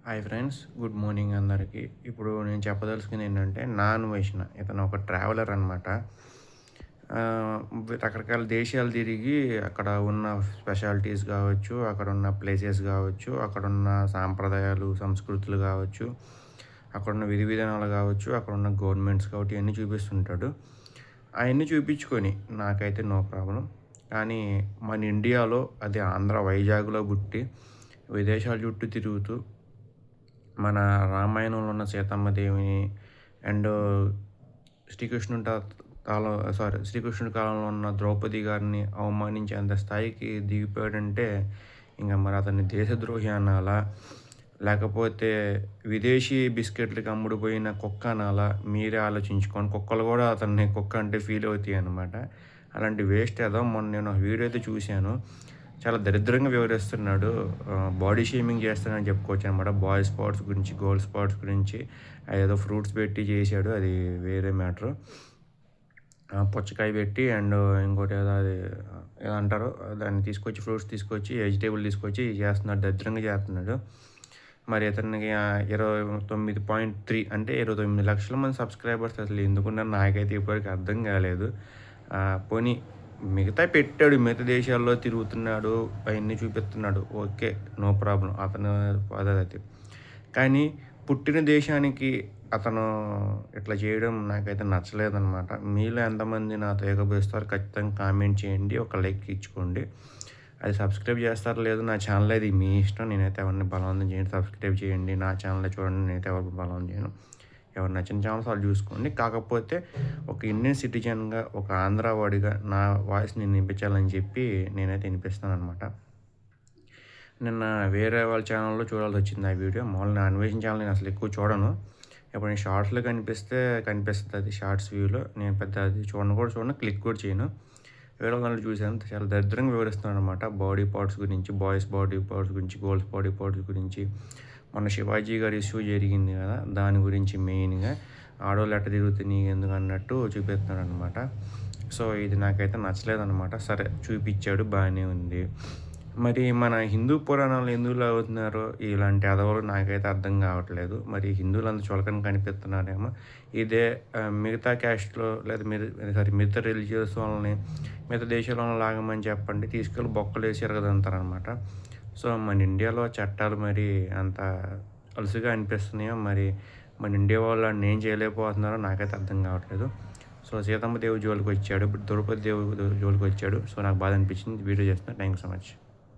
Hi friends, good morning అందరికీ. ఇప్పుడు నేను చెప్పదలుచుకుంది ఏంటంటే, నాన్ ఇతను ఒక ట్రావెలర్ అనమాట. రకరకాల దేశాలు తిరిగి అక్కడ ఉన్న స్పెషాలిటీస్ కావచ్చు, అక్కడ ఉన్న ప్లేసెస్ కావచ్చు, అక్కడున్న సాంప్రదాయాలు, సంస్కృతులు కావచ్చు, అక్కడున్న విధి విధానాలు కావచ్చు, అక్కడున్న గవర్నమెంట్స్ కాబట్టి ఇవన్నీ చూపిస్తుంటాడు. అవన్నీ చూపించుకొని నాకైతే నో ప్రాబ్లం. కానీ మన ఇండియాలో, అది ఆంధ్ర వైజాగ్‌లో పుట్టి విదేశాల చుట్టూ తిరుగుతూ మన రామాయణంలో ఉన్న సీతమ్మ దేవిని అండ్ శ్రీకృష్ణుడి శ్రీకృష్ణుడి కాలంలో ఉన్న ద్రౌపది గారిని అవమానించేంత స్థాయికి దిగిపోయాడంటే ఇంక మరి అతన్ని దేశద్రోహి అనాలా? లేకపోతే విదేశీ బిస్కెట్లకి అమ్ముడుపోయిన కుక్క అనాలా? మీరే ఆలోచించుకోండి. కుక్కలు కూడా అతన్ని కుక్క అంటే ఫీల్ అవుతాయి అన్నమాట. అలాంటి వేస్ట్ ఏదో మొన్న నేను ఒక వీడియో అయితే చూశాను. చాలా దరిద్రంగా వివరిస్తున్నాడు. బాడీ షేమింగ్ చేస్తానని చెప్పుకోవచ్చు అనమాట. బాయ్ స్పాట్స్ గురించి, గర్ల్ స్పాట్స్ గురించి ఏదో ఫ్రూట్స్ పెట్టి చేశాడు. అది వేరే మ్యాటరు. పుచ్చకాయ పెట్టి అండ్ ఇంకోటి ఏదో అది ఏదో అంటారు, దాన్ని తీసుకొచ్చి ఫ్రూట్స్ తీసుకొచ్చి వెజిటేబుల్ తీసుకొచ్చి చేస్తున్నాడు, దరిద్రంగా చేస్తున్నాడు. మరి ఇతనికి 29.3 అంటే 29 లక్షల మంది సబ్స్క్రైబర్స్ అసలు ఎందుకున్నారు నాకైతే ఇప్పటివరకు అర్థం కాలేదు. పోనీ మిగతా పెట్టాడు, మిగతా దేశాల్లో తిరుగుతున్నాడు, అవన్నీ చూపిస్తున్నాడు, ఓకే, నో ప్రాబ్లం, అతను పద్ధతి. కానీ పుట్టిన దేశానికి అతను ఇట్లా చేయడం నాకైతే నచ్చలేదన్నమాట. మీలో ఎంతమంది నాతో ఏకీభవిస్తారు ఖచ్చితంగా కామెంట్ చేయండి, ఒక లైక్ ఇచ్చుకోండి. అది సబ్స్క్రైబ్ చేస్తారో లేదో నా ఛానల్, అది మీ ఇష్టం. నేనైతే ఎవరిని బలవంతం చేయండి, సబ్స్క్రైబ్ చేయండి, నా ఛానల్ చూడండి. నేనైతే ఎవరికి బలవంతం చేయను. ఎవరు నచ్చిన ఛానల్స్ వాళ్ళు చూసుకోండి. కాకపోతే ఒక ఇండియన్ సిటిజన్గా, ఒక ఆంధ్రావాడిగా నా వాయిస్ నేను వినిపించాలని చెప్పి నేనైతే వినిపిస్తాను అనమాట. నిన్న వేరే వాళ్ళ ఛానల్లో చూడాల్సి వచ్చింది ఆ వీడియో. మామూలుగా నా అన్వేషణ ఛానల్ నేను అసలు ఎక్కువ చూడను. ఇప్పుడు నేను షార్ట్స్లో కనిపిస్తుంది అది, షార్ట్స్ వ్యూలో. నేను పెద్ద అది చూడను, క్లిక్ కూడా చేయను. వేరే దాంట్లో చూశాను, చాలా దరిద్రంగా వివరిస్తున్నాను అనమాట. బాడీ పార్ట్స్ గురించి, బాయ్స్ బాడీ పార్ట్స్ గురించి, గర్ల్స్ బాడీ పార్ట్స్ గురించి. మొన్న శివాజీ గారి ఇష్యూ జరిగింది కదా, దాని గురించి మెయిన్గా ఆడవాళ్ళు ఎట్ట తిరుగుతుంది ఎందుకు అన్నట్టు చూపిస్తున్నాడు అనమాట. సో ఇది నాకైతే నచ్చలేదన్నమాట. సరే చూపించాడు, బాగానే ఉంది. మరి మన హిందూ పురాణాలు ఎందుకు అవుతున్నారో ఇలాంటి అదవులు నాకైతే అర్థం కావట్లేదు. మరి హిందువులు అంత చులకన కనిపిస్తున్నారేమో. ఇదే మిగతా క్యాస్ట్లో లేదా మిగతా రిలీజియస్ వాళ్ళని మిగతా దేశాల వాళ్ళని లాగమని చెప్పండి, తీసుకెళ్ళి బొక్కలు వేసి ఎరగదంటారనమాట. సో మన ఇండియాలో చట్టాలు మరి అంత అలుసుగా అనిపిస్తున్నాయో, మరి మన ఇండియా వాళ్ళు ఏం చేయలేకపోతున్నారో నాకైతే అర్థం కావట్లేదు. సో సీతమ్మ దేవి జోలికి వచ్చాడు, ఇప్పుడు ద్రౌపది దేవి జోలికి వచ్చాడు. సో నాకు బాధ అనిపించింది, వీడియో చేస్తున్నాను. Thank you so much.